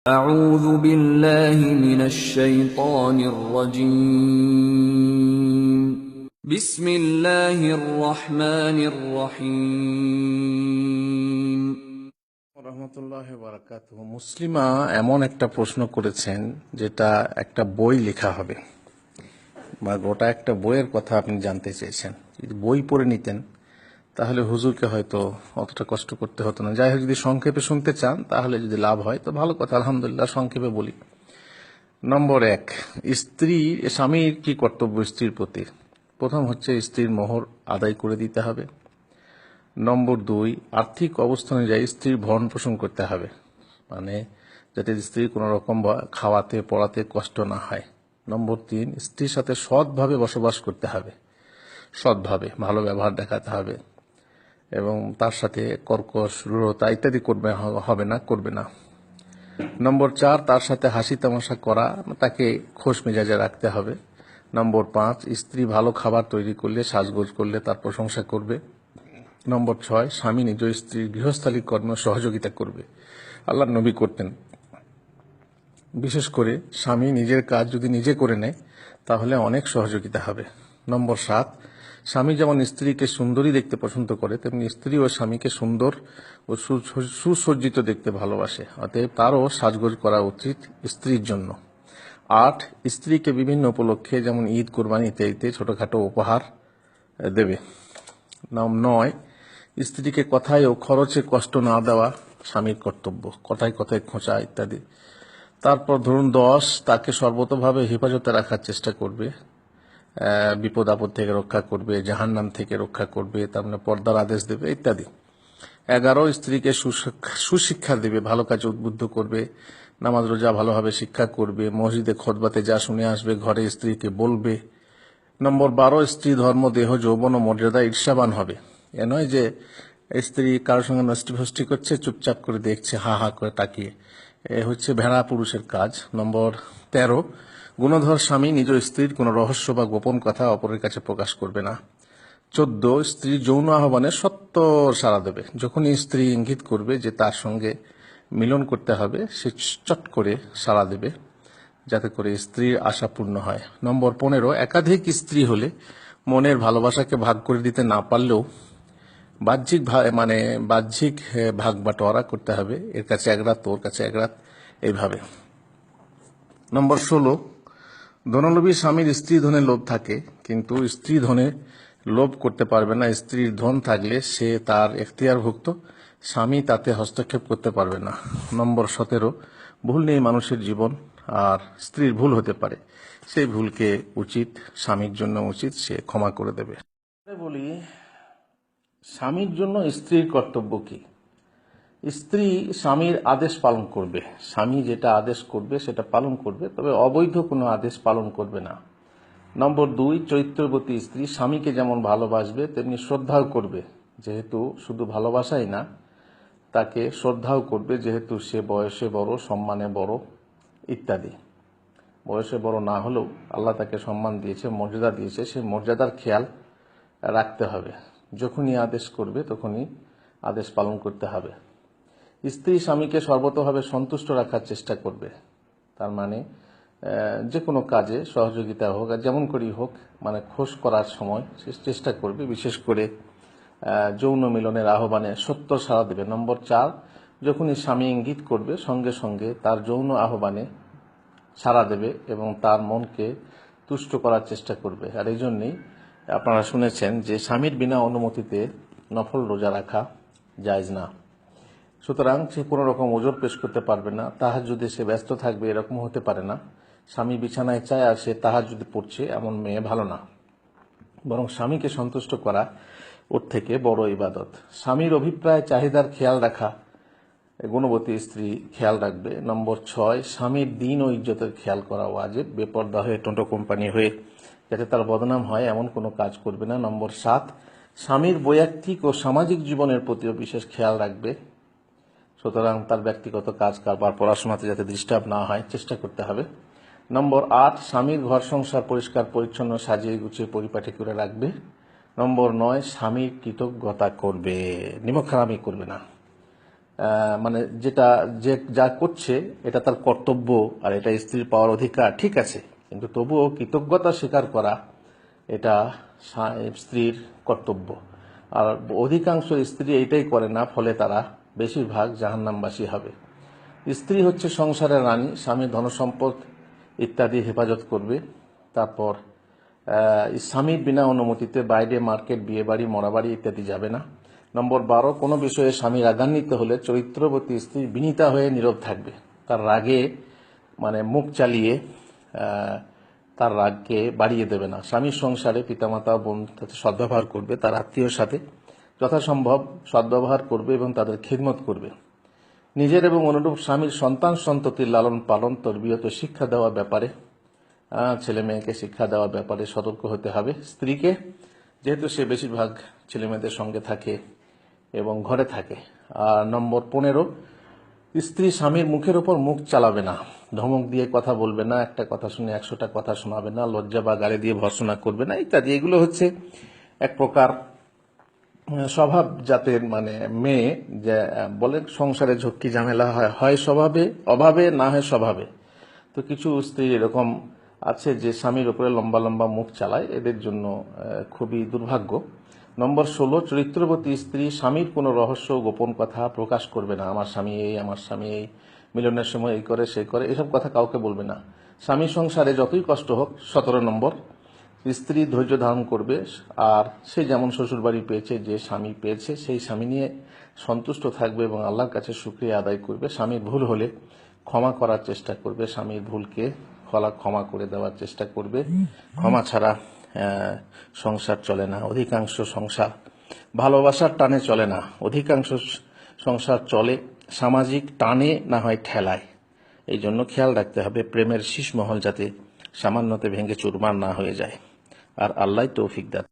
أعوذ بالله من الشيطان الرجيم بسم الله الرحمن الرحيم রহমতুল্লাহ বারাকাতুহ। মুসলিমা এমন একটা প্রশ্ন করেছেন যেটা একটা বই লেখা হবে বা গোটা একটা বইয়ের কথা আপনি জানতে চেয়েছেন। যদি বই পড়ে নিতেন তাহলে হুজুরকে হয়তো অতটা কষ্ট করতে হতো না। যাই হোক, যদি সংক্ষেপে শুনতে চান তাহলে যদি লাভ হয় তো ভালো কথা, আলহামদুলিল্লাহ সংক্ষেপে বলি। নম্বর 1, স্বামীর কি কর্তব্য স্ত্রীর প্রতি। প্রথম হচ্ছে স্ত্রীর মোহর আদায় করে দিতে হবে। নম্বর 2, আর্থিক অবস্থা অনুযায়ী স্ত্রীর ভরণ পোষণ করতে হবে, মানে যাতে স্ত্রী কোনো রকম খাওয়াতে পড়াতে কষ্ট না হয়। নম্বর 3, স্ত্রীর সাথে সৎভাবে বসবাস করতে হবে, সৎভাবে ভালো ব্যবহার দেখাতে হবে এবং তার সাথে কর্কশ রূঢ়তা ইত্যাদি করবে না। নম্বর 4, তার সাথে হাসি তামাশা করা, তাকে খোশ মেজাজে রাখতে হবে। নম্বর 5, স্ত্রী ভালো খাবার তৈরি করলে সাজগোজ করলে তার প্রশংসা করবে। নম্বর 6, স্বামী নিজ স্ত্রীর গৃহস্থালী কর্মে সহযোগিতা করবে। আল্লাহর নবী করতেন। বিশেষ করে স্বামী নিজের কাজ যদি নিজে করে নেয় তাহলে অনেক সহযোগিতা হবে। নম্বর 7, স্বামী যেমন স্ত্রীকে সুন্দরী দেখতে পছন্দ করে তেমনি স্ত্রী ও স্বামীকে সুন্দর ও সুসজ্জিত দেখতে ভালোবাসে, অতএব তারও সাজগোজ করা উচিত স্ত্রীর জন্য। 8, স্ত্রীকে বিভিন্ন উপলক্ষে যেমন ঈদ, কোরবানি ইত্যাদিতে ছোটখাটো উপহার দেবে। 9, স্ত্রীকে কথায় ও খরচে কষ্ট না দেওয়া স্বামীর কর্তব্য, কথায় কথায় খোঁচা ইত্যাদি। তারপর ধরুন 10, তাকে সর্বতোভাবে হেফাজতে রাখার চেষ্টা করবে, বিপদ আপদ থেকে রক্ষা করবে, জাহান্নাম থেকে রক্ষা করবে, তার মানে পর্দার আদেশ দেবে ইত্যাদি। 11, স্ত্রীকে সুশিক্ষা দেবে, ভালো কাজে উদ্বুদ্ধ করবে, নামাজ রোজা ভালোভাবে শিক্ষা করবে, মসজিদে খুতবাতে যা শুনে আসবে ঘরে স্ত্রীকে বলবে। নম্বর 12, স্ত্রী ধর্ম, দেহ, যৌবন ও মর্যাদা ঈর্ষাবান হবে। এ নয় যে স্ত্রী কারোর সঙ্গে নষ্টি ফষ্টি করছে, চুপচাপ করে দেখছে হা হা করে তাকিয়ে, এ হচ্ছে ভেড়া পুরুষের কাজ। নম্বর 13, গুণধর স্বামী নিজ স্ত্রীর কোনো রহস্য বা গোপন কথা অপরের কাছে প্রকাশ করবে না। 14, স্ত্রী যৌন আহ্বানে সত্বর সাড়া দেবে। যখনই স্ত্রী ইঙ্গিত করবে যে তার সঙ্গে মিলন করতে হবে, সে চট করে সাড়া দেবে যাতে করে স্ত্রীর আশা পূর্ণ হয়। নম্বর 15, একাধিক স্ত্রী হলে মনের ভালোবাসাকে ভাগ করে দিতে না পারলেও বাহ্যিক ভাগ বাটোয়ারা করতে হবে, এর কাছে এক রাত তোর কাছে এক রাত, এইভাবে। নম্বর 16, ধনলোভী স্বামীর স্ত্রী ধনে লোভ থাকে কিন্তু স্ত্রী ধনে লোভ করতে পারবে না। স্ত্রীর ধন থাকলে সে তার এখতিয়ারভুক্ত, স্বামী তাতে হস্তক্ষেপ করতে পারবে না। নম্বর 17, ভুল নেই মানুষের জীবন, আর স্ত্রীর ভুল হতে পারে, সেই ভুলকে স্বামীর জন্য উচিত সে ক্ষমা করে দেবে। বলি, স্বামীর জন্য স্ত্রীর কর্তব্য কি। স্ত্রী স্বামীর আদেশ পালন করবে, স্বামী যেটা আদেশ করবে সেটা পালন করবে, তবে অবৈধ কোনো আদেশ পালন করবে না। নম্বর 2, চরিত্রবতী স্ত্রী স্বামীকে যেমন ভালোবাসবে তেমনি শ্রদ্ধাও করবে, যেহেতু শুধু ভালোবাসাই না, তাকে শ্রদ্ধাও করবে, যেহেতু সে বয়সে বড়, সম্মানে বড় ইত্যাদি। বয়সে বড় না হলেও আল্লাহ তাকে সম্মান দিয়েছে, মর্যাদা দিয়েছে, সেই মর্যাদার খেয়াল রাখতে হবে। যখনই আদেশ করবে তখনই আদেশ পালন করতে হবে। স্ত্রী স্বামীকে সর্বতোভাবে সন্তুষ্ট রাখার চেষ্টা করবে, তার মানে যে কোনো কাজে সহযোগিতা হোক আর যেমন করেই হোক, মানে খোশ করার সময় সে চেষ্টা করবে, বিশেষ করে যৌন মিলনের আহ্বানে সত্য সাড়া দেবে। নম্বর 4, যখনই স্বামী ইঙ্গিত করবে সঙ্গে সঙ্গে তার যৌন আহ্বানে সাড়া দেবে এবং তার মনকে তুষ্ট করার চেষ্টা করবে। আর এই জন্যই আপনারা শুনেছেন যে স্বামীর বিনা অনুমতিতে নফল রোজা রাখা জায়েজ না। সুতরাং সে কোনো রকম ওজর পেশ করতে পারবে না, তাহাজ্জুদে সে ব্যস্ত থাকবে এরকম হতে পারে না। স্বামী বিছানায় চায় আর সে তাহাজ্জুদে পড়ছে, এমন মেয়ে ভালো না। বরং স্বামীকে সন্তুষ্ট করা ওর থেকে বড় ইবাদত। স্বামীর অভিপ্রায় চাহিদার খেয়াল রাখা গুণবতী স্ত্রী খেয়াল রাখবে। নম্বর 6, স্বামীর দিন ও ইজ্জতের খেয়াল করা ওয়াজিব, বেপর্দা হয়ে টোটো কোম্পানি হয়ে যাতে তার বদনাম হয় এমন কোনো কাজ করবে না। নম্বর 7, স্বামীর বৈয়ক্তিক ও সামাজিক জীবনের প্রতিও বিশেষ খেয়াল রাখবে, সুতরাং তার ব্যক্তিগত কাজ কারবার পড়াশোনাতে যাতে ডিস্টার্ব না হয় চেষ্টা করতে হবে। নম্বর 8, স্বামীর ঘর সংসার পরিষ্কার পরিচ্ছন্ন সাজিয়ে গুছিয়ে পরিপাটি করে রাখবে। নম্বর 9, স্বামীর কৃতজ্ঞতা করবে, নিমকহারামি করবে না। মানে যেটা যে যা করছে এটা তার কর্তব্য আর এটা স্ত্রীর পাওয়ার অধিকার, ঠিক আছে, কিন্তু তবুও কৃতজ্ঞতা স্বীকার করা এটা স্ত্রীর কর্তব্য। আর অধিকাংশ স্ত্রী এইটাই করে না, ফলে তারা বেশিরভাগ জাহান্নামবাসী হবে। স্ত্রী হচ্ছে সংসারের রানী, স্বামীর ধনসম্পদ ইত্যাদি হেফাজত করবে। তারপর স্বামীর বিনা অনুমতিতে বাইরে, মার্কেট, বিয়ে বাড়ি, মরাবাড়ি ইত্যাদি যাবে না। নম্বর 12, কোনো বিষয়ে স্বামী রাগান্বিত হলে চরিত্রবতী স্ত্রী বিনীতা হয়ে নীরব থাকবে। তার রাগে মানে মুখ চালিয়ে তার রাগকে বাড়িয়ে দেবে না। স্বামীর সংসারে পিতামাতা, বন্ধুর সাথে সদ্ব্যবহার করবে, তার আত্মীয়র সাথে যথাসম্ভব সদ্ব্যবহার করবে এবং তাদের খিদমত করবে। নিজের এবং অনুরূপ স্বামীর সন্তান সন্ততির লালন পালন, তরবিয়ত, শিক্ষা দেওয়ার ব্যাপারে, ছেলে মেয়েকে শিক্ষা দেওয়ার ব্যাপারে সতর্ক হতে হবে স্ত্রীকে, যেহেতু সে বেশিরভাগ ছেলে মেয়েদের সঙ্গে থাকে এবং ঘরে থাকে। আর নম্বর 15, স্ত্রী স্বামীর মুখের ওপর মুখ চালাবে না, ধমক দিয়ে কথা বলবে না, একটা কথা শুনে 100টা কথা শোনাবে না, লজ্জা বা গালি দিয়ে ভর্ৎসনা করবে না ইত্যাদি। এগুলো হচ্ছে এক প্রকার স্বভাব জাতের মানে মেয়ে, যে বলে সংসারে ঝক্কি ঝামেলা হয় স্বভাবে, অভাবে না হয় স্বভাবে। তো কিছু স্ত্রী এরকম আছে যে স্বামীর উপরে লম্বা লম্বা মুখ চালায়, এদের জন্য খুবই দুর্ভাগ্য। নম্বর 16, চরিত্রবতী স্ত্রী স্বামীর কোনো রহস্য, গোপন কথা প্রকাশ করবে না। আমার স্বামী এই, আমার স্বামী এই, মিলনের সময় এই করে সেই করে, এসব কথা কাউকে বলবে না। স্বামী সংসারে যতই কষ্ট হোক। 17 নম্বর, স্ত্রী ধৈর্য ধারণ করবে, আর সে যেমন শ্বশুরবাড়ি পেয়েছে, যে স্বামী পেয়েছে সেই স্বামী নিয়ে সন্তুষ্ট থাকবে এবং আল্লাহর কাছে শুকরিয়া আদায় করবে। স্বামীর ভুল হলে ক্ষমা করার চেষ্টা করবে, স্বামীর ভুলকে ক্ষমা করে দেওয়ার চেষ্টা করবে। ক্ষমা ছাড়া সংসার চলে না। অধিকাংশ সংসার ভালোবাসার টানে চলে না, অধিকাংশ সংসার চলে সামাজিক টানে, না হয় ঠেলায়। এই জন্য খেয়াল রাখতে হবে প্রেমের শীষমহল যাতে সামান্যতে ভেঙে চুরমার না হয়ে যায়। আর আল্লাহ তৌফিক দান।